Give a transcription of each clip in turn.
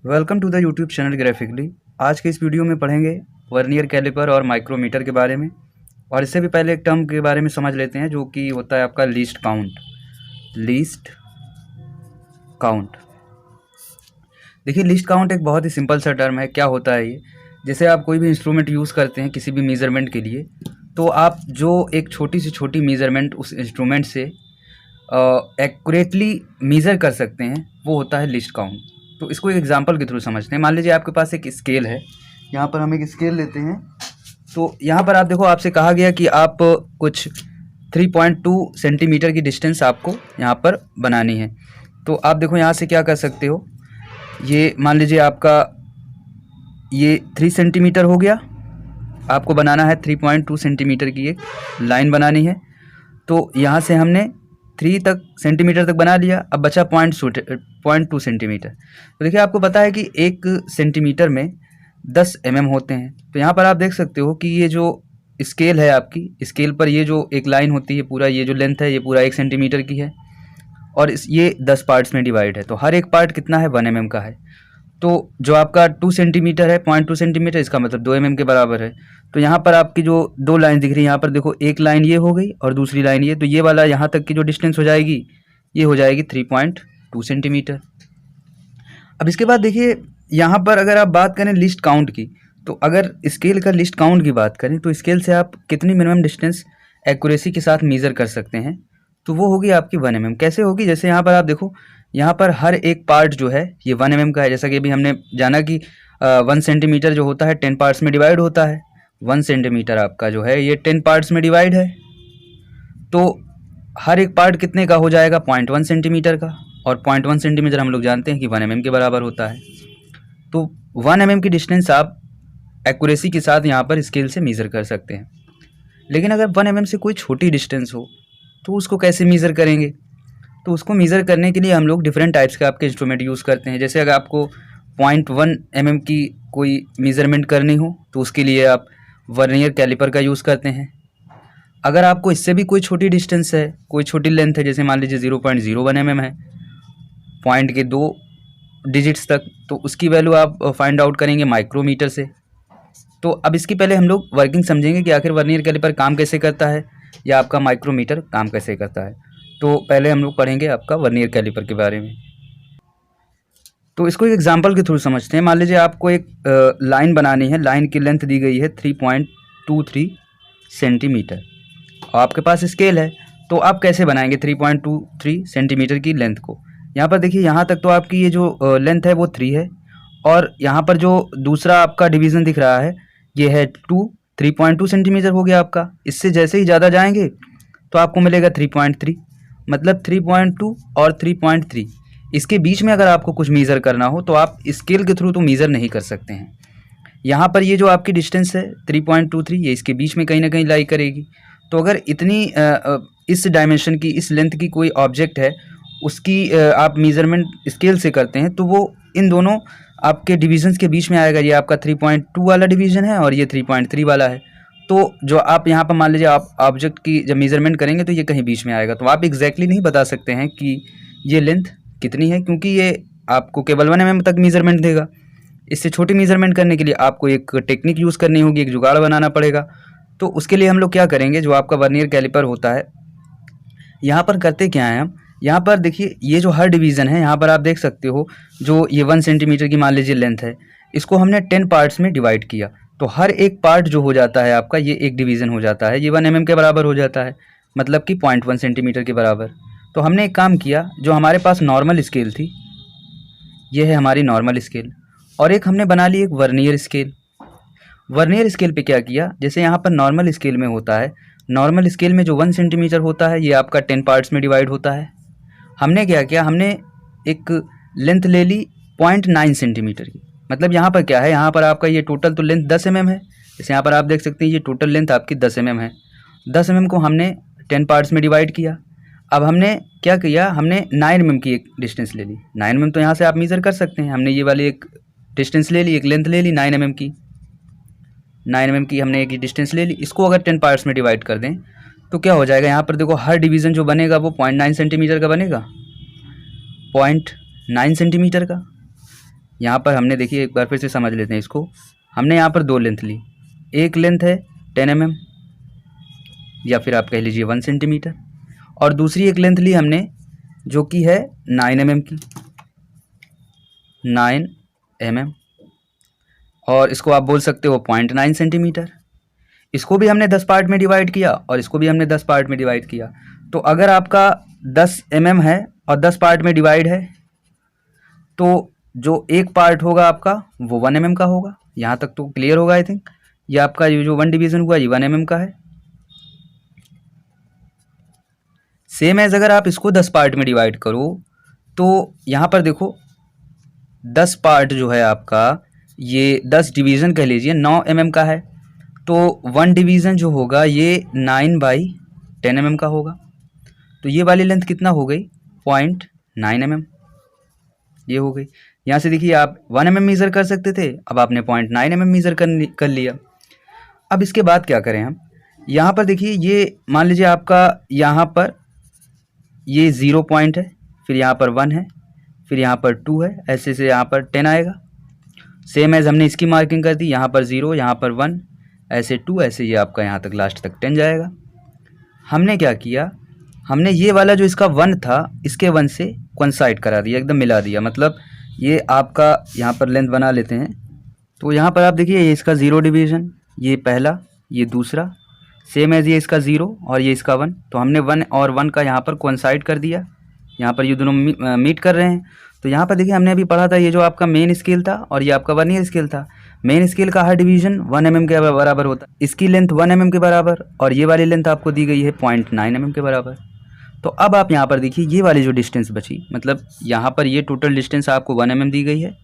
Welcome to the YouTube channel Graphically. आज के इस वीडियो में पढ़ेंगे वर्नियर कैलिपर और माइक्रोमीटर के बारे में। और इससे भी पहले एक टर्म के बारे में समझ लेते हैं जो कि होता है आपका लीस्ट काउंट। देखिए, लीस्ट काउंट एक बहुत ही सिंपल सा टर्म है। क्या होता है ये? जैसे आप कोई भी इंस्ट्रूमेंट यूज़ करते हैं किसी भी मेज़रमेंट के लिए, तो आप जो एक छोटी से छोटी मेज़रमेंट उस इंस्ट्रूमेंट से एक्यूरेटली मेज़र कर सकते हैं, वो होता है लीस्ट काउंट। तो इसको एक एग्जांपल के थ्रू समझते हैं। मान लीजिए आपके पास एक स्केल है। यहाँ पर हम एक स्केल लेते हैं। तो यहाँ पर आप देखो, आपसे कहा गया कि आप कुछ 3.2 सेंटीमीटर की डिस्टेंस आपको यहाँ पर बनानी है। तो आप देखो यहाँ से क्या कर सकते हो। ये मान लीजिए आपका ये 3 सेंटीमीटर हो गया। आपको बनाना है 3.2 सेंटीमीटर की एक लाइन बनानी है। तो यहाँ से हमने 3 सेंटीमीटर तक बना लिया। अब बचा 0.2 सेंटीमीटर। तो देखिए, आपको पता है कि 1 सेंटीमीटर में 10 mm होते हैं। तो यहाँ पर आप देख सकते हो कि ये जो स्केल है, आपकी स्केल पर ये जो एक लाइन होती है, पूरा ये जो लेंथ है ये पूरा 1 सेंटीमीटर की है और ये 10 पार्ट्स में डिवाइड है। तो हर एक पार्ट कितना है? 1 mm का है। तो जो आपका 2 सेंटीमीटर है, 0.2 सेंटीमीटर, इसका मतलब 2 mm के बराबर है। तो यहाँ पर आपकी जो 2 लाइन दिख रही है, यहाँ पर देखो, एक लाइन ये हो गई और दूसरी लाइन ये। तो ये वाला यहाँ तक की जो डिस्टेंस हो जाएगी, ये हो जाएगी 3.2 सेंटीमीटर। अब इसके बाद देखिए, यहाँ पर अगर आप बात करें लिस्ट काउंट की, तो अगर स्केल का लिस्ट काउंट की बात करें तो स्केल से आप कितनी मिनिमम डिस्टेंस एक्यूरेसी के साथ मेज़र कर सकते हैं, तो वो होगी आपकी 1 mm। कैसे होगी? जैसे यहाँ पर आप देखो, यहाँ पर हर एक पार्ट जो है ये 1 mm का है। जैसा कि अभी हमने जाना कि 1 सेंटीमीटर जो होता है 10 पार्ट्स में डिवाइड होता है। 1 सेंटीमीटर आपका जो है ये 10 पार्ट्स में डिवाइड है। तो हर एक पार्ट कितने का हो जाएगा? 0.1 सेंटीमीटर का। और 0.1 सेंटीमीटर हम लोग जानते हैं कि 1 mm के बराबर होता है। तो 1 mm की डिस्टेंस आप एक्यूरेसी के साथ यहाँ पर स्केल से मेज़र कर सकते हैं। लेकिन अगर 1 mm से कोई छोटी डिस्टेंस हो तो उसको कैसे मेज़र करेंगे? तो उसको मेज़र करने के लिए हम लोग डिफरेंट टाइप्स के आपके इंस्ट्रूमेंट यूज़ करते हैं। जैसे अगर आपको 0.1 mm की कोई मेज़रमेंट करनी हो तो उसके लिए आप वर्नियर कैलिपर का यूज़ करते हैं। अगर आपको इससे भी कोई छोटी डिस्टेंस है, कोई छोटी लेंथ है, जैसे मान लीजिए 0.01 mm है, पॉइंट के 2 डिजिट्स तक, तो उसकी वैल्यू आप फाइंड आउट करेंगे माइक्रोमीटर से। तो अब इसकी पहले हम लोग वर्किंग समझेंगे कि आखिर वर्नियर कैलिपर काम कैसे करता है या आपका माइक्रोमीटर काम कैसे करता है। तो पहले हम लोग पढ़ेंगे आपका वर्नियर कैलिपर के बारे में। तो इसको एक एग्जांपल के थ्रू समझते हैं। मान लीजिए आपको एक लाइन बनानी है। लाइन की लेंथ दी गई है 3.23 सेंटीमीटर और आपके पास स्केल है। तो आप कैसे बनाएंगे 3.23 सेंटीमीटर की लेंथ को? यहाँ पर देखिए, यहाँ तक तो आपकी ये जो लेंथ है वो 3 है और यहाँ पर जो दूसरा आपका डिवीज़न दिख रहा है ये है 3.2 सेंटीमीटर हो गया आपका। इससे जैसे ही ज़्यादा जाएंगे तो आपको मिलेगा 3.3, मतलब 3.2 और 3.3। इसके बीच में अगर आपको कुछ मेज़र करना हो तो आप स्केल के थ्रू तो मेज़र नहीं कर सकते हैं। यहाँ पर ये जो आपकी डिस्टेंस है 3.23, ये इसके बीच में कहीं ना कहीं लाई करेगी। तो अगर इतनी इस डायमेंशन की, इस लेंथ की कोई ऑब्जेक्ट है, उसकी आप मेज़रमेंट स्केल से करते हैं तो वो इन दोनों आपके डिवीजन्स के बीच में आएगा। ये आपका 3.2 वाला डिवीज़न है और ये 3.3 वाला है। तो जो आप यहाँ पर मान लीजिए आप ऑब्जेक्ट की जब मेज़रमेंट करेंगे तो ये कहीं बीच में आएगा। तो आप एग्जैक्टली नहीं बता सकते हैं कि ये लेंथ कितनी है, क्योंकि ये आपको केवल 1 mm तक मेज़रमेंट देगा। इससे छोटी मेज़रमेंट करने के लिए आपको एक टेक्निक यूज़ करनी होगी, एक जुगाड़ बनाना पड़ेगा। तो उसके लिए हम लोग क्या करेंगे, जो आपका वर्नियर कैलिपर होता है, यहाँ पर करते क्या है हम, यहाँ पर देखिए, ये जो हर डिवीज़न है यहाँ पर आप देख सकते हो, जो ये 1 सेंटीमीटर की मान लीजिए लेंथ है, इसको हमने 10 पार्ट्स में डिवाइड किया। तो हर एक पार्ट जो हो जाता है आपका, ये एक डिवीज़न हो जाता है, ये 1 mm के बराबर हो जाता है, मतलब कि 0.1 सेंटीमीटर के बराबर। तो हमने एक काम किया, जो हमारे पास नॉर्मल स्केल थी, ये है हमारी नॉर्मल स्केल, और एक हमने बना ली एक वर्नियर स्केल। वर्नियर स्केल पे क्या किया, जैसे यहाँ पर नॉर्मल स्केल में होता है, नॉर्मल स्केल में जो 1 सेंटीमीटर होता है ये आपका 10 पार्ट्स में डिवाइड होता है। हमने क्या किया, हमने एक लेंथ ले ली 0.9 सेंटीमीटर की। मतलब यहाँ पर क्या है, यहाँ पर आपका ये टोटल तो लेंथ 10 mm है। जैसे यहाँ पर आप देख सकते हैं ये टोटल लेंथ आपकी 10 mm है। 10 mm को हमने 10 पार्ट्स में डिवाइड किया। अब हमने क्या किया, हमने 9 mm की एक डिस्टेंस ले ली। 9 mm तो यहाँ से आप मेज़र कर सकते हैं। हमने ये वाली एक डिस्टेंस ले ली, एक लेंथ ले ली 9 mm की। 9 mm की हमने एक डिस्टेंस ले ली। इसको अगर 10 पार्ट्स में डिवाइड कर दें तो क्या हो जाएगा, यहाँ पर देखो हर डिवीज़न जो बनेगा वो 0.9 सेंटीमीटर का बनेगा, 0.9 सेंटीमीटर का। यहाँ पर हमने देखिए एक बार फिर से समझ लेते हैं इसको। हमने यहाँ पर 2 लेंथ ली, एक लेंथ है 10 mm या फिर आप कह लीजिए 1 सेंटीमीटर, और दूसरी एक लेंथ ली हमने जो कि है 9 mm की, 9 mm, और इसको आप बोल सकते हो 0.9 सेंटीमीटर। इसको भी हमने 10 पार्ट में डिवाइड किया और इसको भी हमने 10 पार्ट में डिवाइड किया। तो अगर आपका 10 mm है और 10 पार्ट में डिवाइड है तो जो एक पार्ट होगा आपका वो 1 mm का होगा। यहाँ तक तो क्लियर होगा आई थिंक। ये आपका ये जो 1 डिवीज़न हुआ ये 1 mm का है। सेम एज अगर आप इसको 10 पार्ट में डिवाइड करो तो यहाँ पर देखो 10 पार्ट जो है आपका, ये 10 डिवीज़न कह लीजिए 9 mm का है, तो 1 डिवीज़न जो होगा ये 9/10 mm का होगा। तो ये वाली लेंथ कितना हो गई 0.9 mm, ये हो गई। यहाँ से देखिए आप 1 mm मीज़र कर सकते थे, अब आपने 0.9 mm मीज़र कर लिया। अब इसके बाद क्या करें हम, यहाँ पर देखिए ये मान लीजिए आपका यहाँ पर ये 0 पॉइंट है, फिर यहाँ पर 1 है, फिर यहाँ पर 2 है, ऐसे से यहाँ पर 10 आएगा। सेम एज हमने इसकी मार्किंग कर दी, यहाँ पर 0, यहाँ पर 1, ऐसे 2, ऐसे ये आपका यहाँ तक लास्ट तक 10 जाएगा। हमने क्या किया, हमने ये वाला जो इसका 1 था इसके 1 से कोइंसाइड करा दिया, एकदम मिला दिया। मतलब ये आपका यहाँ पर लेंथ बना लेते हैं। तो यहाँ पर आप देखिए ये इसका 0 डिवीज़न, ये पहला, ये दूसरा, सेम एज ये इसका 0 और ये इसका 1। तो हमने 1 और 1 का यहाँ पर कोइंसाइड कर दिया, यहाँ पर ये दोनों मीट कर रहे हैं। तो यहाँ पर देखिए हमने अभी पढ़ा था ये जो आपका मेन स्केल था और ये आपका वर्नियर स्केल था। मेन स्केल का हर डिवीज़न 1 mm के बराबर होता है, इसकी लेंथ 1 mm के बराबर, और ये वाली लेंथ आपको दी गई है 0.9 mm के बराबर। तो अब आप यहाँ पर देखिए ये वाली जो डिस्टेंस बची, मतलब यहाँ पर ये टोटल डिस्टेंस आपको 1 mm दी गई है,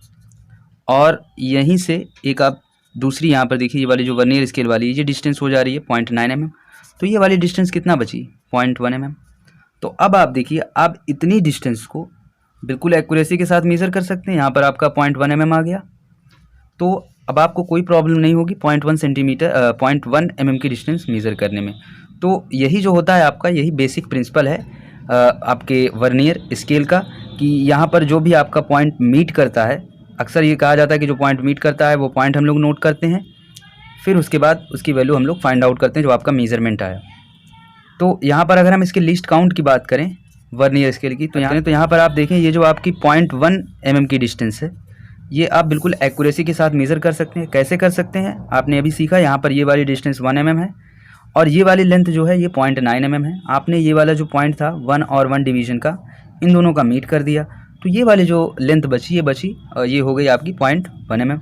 और यहीं से एक आप दूसरी यहाँ पर देखिए ये वाली जो वर्नियर स्केल वाली ये डिस्टेंस हो जा रही है 0.9 mm। तो ये वाली डिस्टेंस कितना बची 0.1 mm। तो अब आप देखिए आप इतनी डिस्टेंस को बिल्कुल एक्यूरेसी के साथ मेज़र कर सकते हैं। यहाँ पर आपका 0.1 mm आ गया, तो अब आपको कोई प्रॉब्लम नहीं होगी 0.1 mm की डिस्टेंस मेज़र करने में। तो यही जो होता है आपका, यही बेसिक प्रिंसिपल है आपके वर्नियर स्केल का, कि यहाँ पर जो भी आपका पॉइंट मीट करता है, अक्सर ये कहा जाता है कि जो पॉइंट मीट करता है वो पॉइंट हम लोग नोट करते हैं, फिर उसके बाद उसकी वैल्यू हम लोग फाइंड आउट करते हैं जो आपका मेज़रमेंट आया। तो यहाँ पर अगर हम इसके लिस्ट काउंट की बात करें वर्नियर स्केल की, तो यहाँ पर आप देखें ये जो आपकी 0.1 mm की डिस्टेंस है ये आप बिल्कुल एक्यूरेसी के साथ मेज़र कर सकते हैं। कैसे कर सकते हैं आपने अभी सीखा। यहाँ पर ये वाली डिस्टेंस 1 mm है और ये वाली लेंथ जो है ये 0.9 mm है। आपने ये वाला जो पॉइंट था 1 और 1 डिवीज़न का, इन दोनों का मीट कर दिया, तो ये वाली जो लेंथ बची और ये हो गई आपकी 0.1 mm।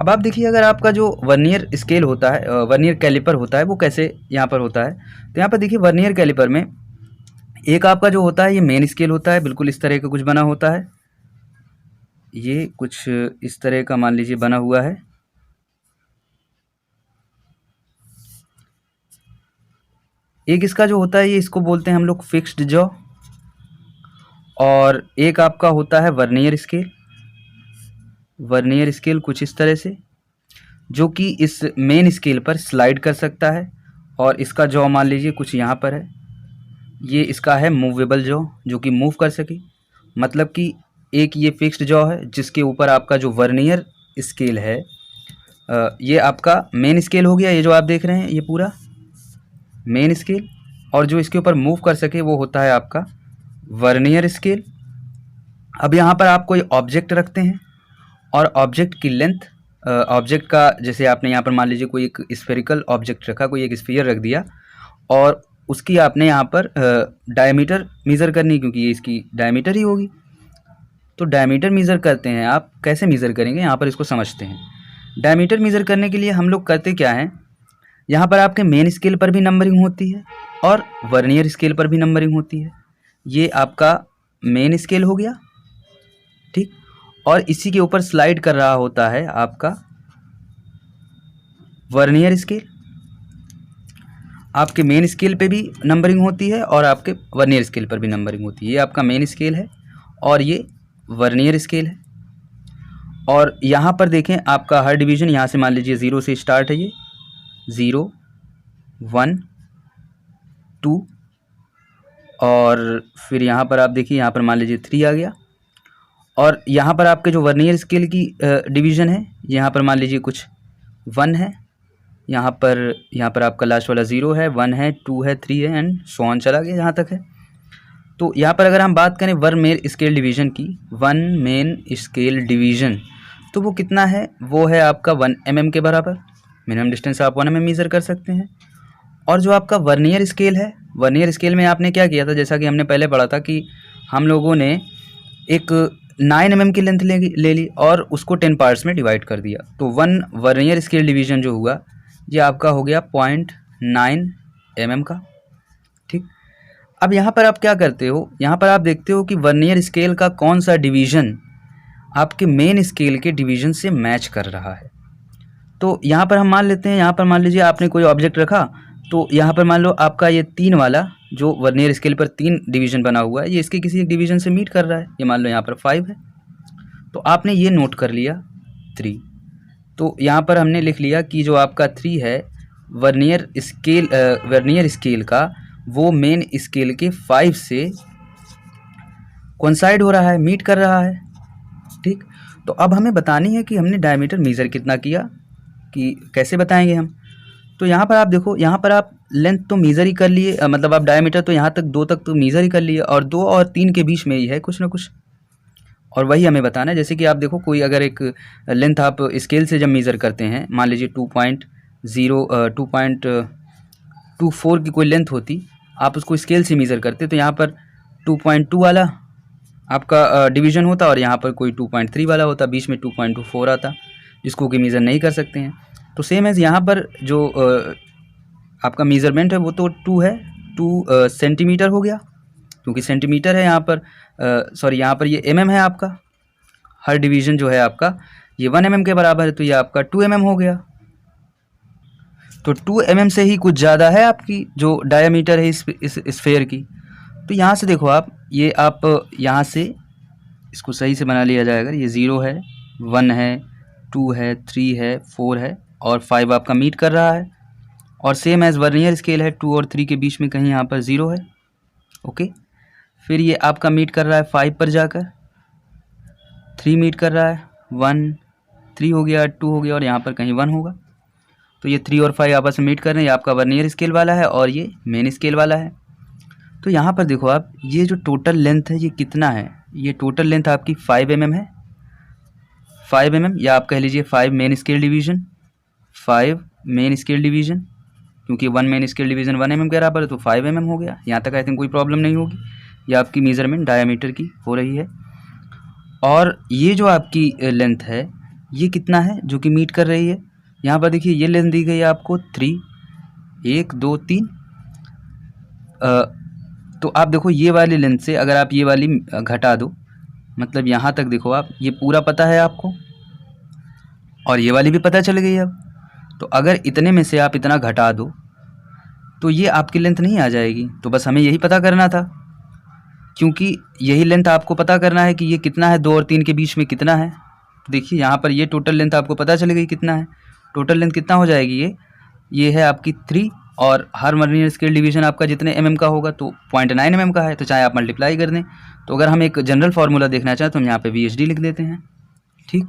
अब आप देखिए अगर आपका जो वर्नियर स्केल होता है, वर्नियर कैलिपर होता है, वो कैसे यहाँ पर होता है। तो यहाँ पर देखिए वर्नियर कैलिपर में एक आपका जो होता है ये मेन स्केल होता है, बिल्कुल इस तरह का कुछ बना होता है, ये कुछ इस तरह का मान लीजिए बना हुआ है। एक इसका जो होता है ये इसको बोलते हैं हम लोग फिक्स्ड जॉ, और एक आपका होता है वर्नियर स्केल। वर्नियर स्केल कुछ इस तरह से, जो कि इस मेन स्केल पर स्लाइड कर सकता है, और इसका जॉ मान लीजिए कुछ यहाँ पर है, ये इसका है मूवेबल जॉ, जो कि मूव कर सके। मतलब कि एक ये फिक्स्ड जॉ है जिसके ऊपर आपका जो वर्नियर स्केल है, ये आपका मेन स्केल हो गया, ये जो आप देख रहे हैं ये पूरा मेन स्केल, और जो इसके ऊपर मूव कर सके वो होता है आपका वर्नियर स्केल। अब यहाँ पर आप कोई ऑब्जेक्ट रखते हैं और ऑब्जेक्ट की लेंथ, ऑब्जेक्ट का जैसे आपने यहाँ पर मान लीजिए कोई एक स्फेरिकल ऑब्जेक्ट रखा, कोई एक स्फीयर रख दिया, और उसकी आपने यहाँ पर डायमीटर मेज़र करनी, क्योंकि ये इसकी डायमीटर ही होगी। तो डायमीटर मेज़र करते हैं आप, कैसे मेज़र करेंगे यहाँ पर इसको समझते हैं। डायमीटर मेज़र करने के लिए हम लोग करते क्या हैं, यहाँ पर आपके मेन स्केल पर भी नंबरिंग होती है और वर्नियर स्केल पर भी नंबरिंग होती है। ये आपका मेन स्केल हो गया, ठीक, और इसी के ऊपर स्लाइड कर रहा होता है आपका वर्नियर स्केल। आपके मेन स्केल पे भी नंबरिंग होती है और आपके वर्नियर स्केल पर भी नंबरिंग होती है। ये आपका मेन स्केल है और ये वर्नियर स्केल है। और यहाँ पर देखें आपका हर डिवीज़न यहाँ से मान लीजिए 0 से स्टार्ट है, ये 0 1 2, और फिर यहाँ पर आप देखिए यहाँ पर मान लीजिए 3 आ गया, और यहाँ पर आपके जो वर्नियर स्केल की डिवीज़न है, यहाँ पर मान लीजिए कुछ 1 है, यहाँ पर आपका लास्ट वाला 0 है, 1 है, 2 है, 3 है एंड सो ऑन चला गया जहाँ तक है। तो यहाँ पर अगर हम बात करें वन मेन स्केल डिवीज़न की, वन मेन स्केल डिवीज़न, तो वो कितना है, वो है आपका 1 mm के बराबर। मिनिमम डिस्टेंस आप 1 mm मेज़र कर सकते हैं। और जो आपका वर्नियर स्केल है, वर्नियर स्केल में आपने क्या किया था, जैसा कि हमने पहले पढ़ा था कि हम लोगों ने एक 9 mm की लेंथ ले ली और उसको 10 पार्ट्स में डिवाइड कर दिया। तो 1 वर्नियर स्केल डिवीज़न जो हुआ ये आपका हो गया 0.9 mm का। ठीक, अब यहाँ पर आप क्या करते हो, यहाँ पर आप देखते हो कि वर्नियर स्केल का कौन सा डिवीज़न आपके मेन स्केल के डिवीज़न से मैच कर रहा है। तो यहाँ पर हम मान लेते हैं, यहाँ पर मान लीजिए आपने कोई ऑब्जेक्ट रखा, तो यहाँ पर मान लो आपका ये 3 वाला जो वर्नियर स्केल पर 3 डिवीज़न बना हुआ है, ये इसके किसी एक डिवीज़न से मीट कर रहा है। ये मान लो यहाँ पर 5 है, तो आपने ये नोट कर लिया 3। तो यहाँ पर हमने लिख लिया कि जो आपका 3 है वर्नियर स्केल का, वो मेन स्केल के 5 से कोइंसाइड हो रहा है, मीट कर रहा है। ठीक, तो अब हमें बतानी है कि हमने डायमीटर मेज़र कितना किया, कि कैसे बताएंगे हम। तो यहाँ पर आप देखो, यहाँ पर आप लेंथ तो मेज़र ही कर लिए, मतलब आप डायमीटर तो यहाँ तक 2 तक तो मेज़र ही कर लिए, और 2 और 3 के बीच में ही है कुछ ना कुछ, और वही हमें बताना है। जैसे कि आप देखो, कोई अगर एक लेंथ आप स्केल से जब मेज़र करते हैं, मान लीजिए 2.24 की कोई लेंथ होती, आप उसको स्केल से मेज़र करते, तो यहाँ पर 2.2 वाला आपका डिवीज़न होता और यहाँ पर कोई 2.3 वाला होता, बीच में 2.24 आता, जिसको कि मेज़र नहीं कर सकते हैं। तो सेम एज़ यहाँ पर जो आपका मेज़रमेंट है वो तो 2 है, 2 सेंटीमीटर हो गया, क्योंकि सेंटीमीटर है यहाँ पर, सॉरी यहाँ पर ये mm है आपका, हर डिवीज़न जो है आपका ये 1 mm के बराबर है, तो ये आपका 2 mm हो गया। तो 2 mm से ही कुछ ज़्यादा है आपकी जो डायमीटर है इस स्फेयर की। तो यहाँ से देखो आप, ये आप यहाँ से इसको सही से बना लिया जाएगा। ये 0 है, 1 है, 2 है, 3 है, 4 है और 5 आपका मीट कर रहा है। और सेम एज़ वर्नियर स्केल है, 2 और 3 के बीच में कहीं यहाँ पर 0 है। ओके, फिर ये आपका मीट कर रहा है 5 पर जाकर, 3 मीट कर रहा है, 1, 3 हो गया, 2 हो गया और यहाँ पर कहीं 1 होगा। तो ये 3 और 5 आपस में मीट कर रहे हैं। ये आपका वर्नियर स्केल वाला है और ये मेन स्केल वाला है। तो यहाँ पर देखो आप, ये जो टोटल लेंथ है ये कितना है, ये टोटल लेंथ आपकी 5 mm है, 5 mm, या आप कह लीजिए 5 main scale division, 5 main scale division, क्योंकि 1 मेन स्केल डिवीज़न 1 mm के बराबर है, तो 5 mm हो गया। यहाँ तक आई थिंक कोई प्रॉब्लम नहीं होगी। ये आपकी मेज़रमेंट डायमीटर की हो रही है। और ये जो आपकी लेंथ है ये कितना है जो कि मीट कर रही है, यहाँ पर देखिए ये लेंथ दी गई है आपको 3, 1 2 3। तो आप देखो ये वाली लेंथ से अगर आप ये वाली घटा दो, मतलब यहाँ तक देखो आप, ये पूरा पता है आपको और ये वाली भी पता चल गई अब। तो अगर इतने में से आप इतना घटा दो तो ये आपकी लेंथ नहीं आ जाएगी। तो बस हमें यही पता करना था, क्योंकि यही लेंथ आपको पता करना है कि ये कितना है, 2 और 3 के बीच में कितना है। तो देखिए यहाँ पर ये टोटल लेंथ आपको पता चल गई कितना है। टोटल लेंथ कितना हो जाएगी, ये है आपकी 3, और हर वर्नियर स्केल डिवीज़न आपका जितने mm का होगा तो 0.9 mm का है, तो चाहे आप मल्टीप्लाई कर दें। तो अगर हम एक जनरल फार्मूला देखना चाहें तो हम यहाँ पे VHD लिख देते हैं। ठीक,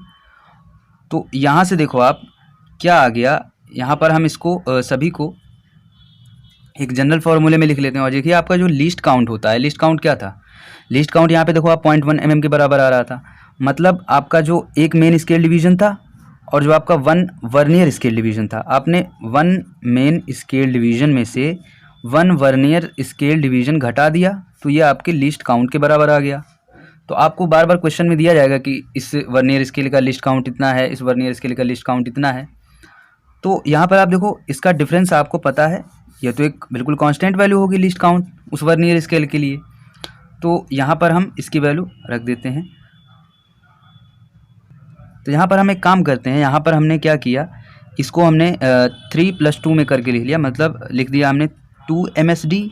तो यहाँ से देखो आप क्या आ गया, यहाँ पर हम इसको सभी को एक जनरल फार्मूले में लिख लेते हैं। और देखिए आपका जो लीस्ट काउंट होता है, लीस्ट काउंट क्या था, लीस्ट काउंट यहाँ पे देखो आप 0.1 mm के बराबर आ रहा था। मतलब आपका जो एक मेन स्केल डिवीज़न था और जो आपका 1 वर्नियर स्केल डिवीज़न था, आपने 1 मेन स्केल डिवीज़न में से 1 वर्नियर स्केल डिवीज़न घटा दिया, तो ये आपके लीस्ट काउंट के बराबर आ गया। तो आपको बार बार क्वेश्चन में दिया जाएगा कि इस वर्नियर स्केल का लिस्ट काउंट इतना है, इस वर्नियर स्केल का लिस्ट काउंट इतना है। तो यहाँ पर आप देखो इसका डिफरेंस आपको पता है, यह तो एक बिल्कुल कांस्टेंट वैल्यू होगी लिस्ट काउंट उस वर्नियर स्केल के लिए। तो यहाँ पर हम इसकी वैल्यू रख देते हैं। तो यहाँ पर हम एक काम करते हैं, यहाँ पर हमने क्या किया, इसको हमने 3 + 2 में करके लिख लिया, मतलब लिख दिया हमने 2 MSD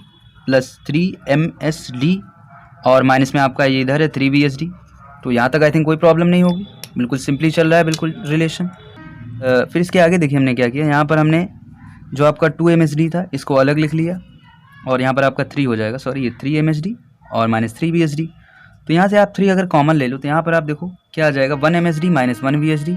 + 3 MSD और माइनस में आपका ये इधर है 3 VSD। तो यहाँ तक आई थिंक कोई प्रॉब्लम नहीं होगी, बिल्कुल सिंपली चल रहा है, बिल्कुल रिलेशन। फिर इसके आगे देखिए हमने क्या किया, यहाँ पर हमने जो आपका 2 MSD था इसको अलग लिख लिया और यहाँ पर आपका 3 हो जाएगा, सॉरी ये 3 MSD और -3 VSD। तो यहाँ से आप 3 अगर कॉमन ले लो तो यहाँ पर आप देखो क्या आ जाएगा 1 MSD माइनस 1 VSD,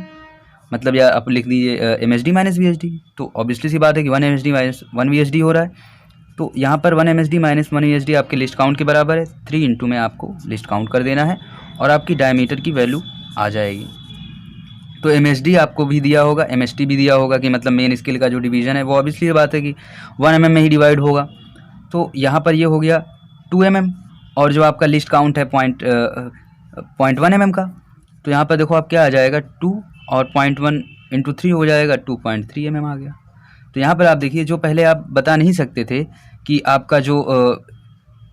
मतलब या आप लिख दीजिए MSD माइनस VSD। तो ऑब्वियसली सी बात है कि 1 MSD माइनस 1 VSD हो रहा है। तो यहाँ पर 1 MSD माइनस 1 VSD आपके लिस्ट काउंट के बराबर है। 3 इंटू में आपको लिस्ट काउंट कर देना है और आपकी डायमीटर की वैल्यू आ जाएगी। तो MSD आपको भी दिया होगा, MST भी दिया होगा कि मतलब मेन स्केल का जो डिवीज़न है वो ऑब्वियसली बात है कि 1 mm में ही डिवाइड होगा। तो यहाँ पर ये हो गया 2 mm और जो आपका लिस्ट काउंट है 0.1 mm का, तो यहाँ पर देखो आप क्या आ जाएगा 2 और 0.1 इंटू 3 हो जाएगा 2.3 mm आ गया। तो यहाँ पर आप देखिए जो पहले आप बता नहीं सकते थे कि आपका जो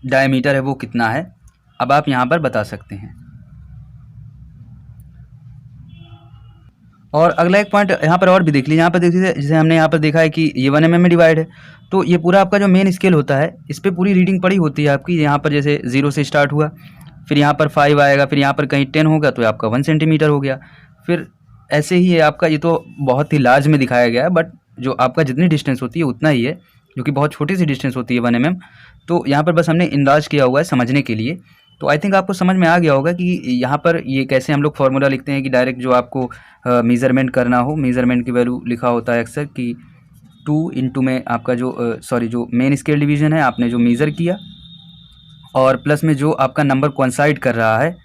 डायमीटर है वो कितना है, अब आप यहाँ पर बता सकते हैं। और अगला एक पॉइंट यहाँ पर और भी देख लीजिए, यहाँ पर देखिए जैसे हमने यहाँ पर देखा है कि ये 1 mm में डिवाइड है, तो ये पूरा आपका जो मेन स्केल होता है इस पर पूरी रीडिंग पड़ी होती है आपकी। यहाँ पर जैसे 0 से स्टार्ट हुआ, फिर यहाँ पर 5 आएगा, फिर यहाँ पर कहीं 10 होगा तो आपका 1 सेंटीमीटर हो गया, फिर ऐसे ही है आपका। ये तो बहुत ही लार्ज में दिखाया गया है, बट जो आपका जितनी डिस्टेंस होती है उतना ही है, जो कि बहुत छोटी सी डिस्टेंस होती है 1 mm। तो यहाँ पर बस हमने इंदाज किया हुआ है समझने के लिए। तो आई थिंक आपको समझ में आ गया होगा कि यहाँ पर ये कैसे हम लोग फार्मूला लिखते हैं कि डायरेक्ट जो आपको मेज़रमेंट करना हो, मेज़रमेंट की वैल्यू लिखा होता है अक्सर कि 2 इंटू में आपका जो जो मेन स्केल डिवीज़न है आपने जो मेज़र किया, और प्लस में जो आपका नंबर कोइंसाइड कर रहा है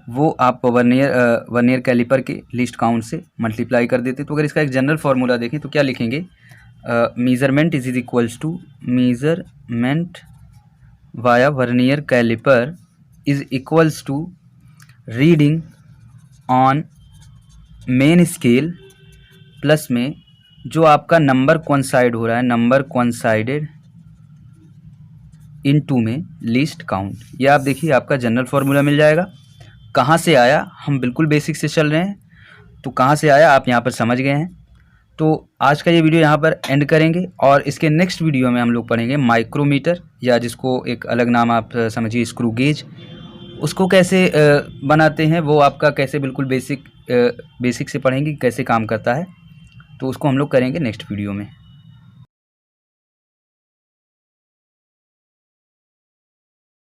वो आप वर्नियर कैलिपर के लिस्ट काउंट से मल्टीप्लाई कर देते। तो अगर इसका एक जनरल फार्मूला देखें तो क्या लिखेंगे, measurement is equals to measurement via vernier calliper is equals to reading on main scale plus में जो आपका नंबर कोइंसाइड हो रहा है, नंबर कोइंसाइडेड इन 2 में लिस्ट काउंट। ये आप देखिए आपका जनरल फार्मूला मिल जाएगा। कहाँ से आया, हम बिल्कुल बेसिक से चल रहे हैं, तो कहाँ से आया आप यहाँ पर समझ गए हैं। तो आज का ये वीडियो यहाँ पर एंड करेंगे और इसके नेक्स्ट वीडियो में हम लोग पढ़ेंगे माइक्रोमीटर, या जिसको एक अलग नाम आप समझिए स्क्रू गेज। उसको कैसे बनाते हैं वो आपका कैसे बिल्कुल बेसिक से पढ़ेंगे कैसे काम करता है, तो उसको हम लोग करेंगे नेक्स्ट वीडियो में।